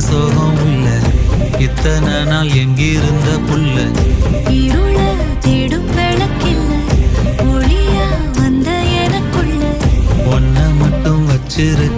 சோகம் உள்ள இத்தனை நாள் எங்கிருந்த புள்ள இருள தேடும் விளக்கில்ல ஒளியா வந்த எனக்குள்ள ஒன்ன மட்டும் வச்சிருக்க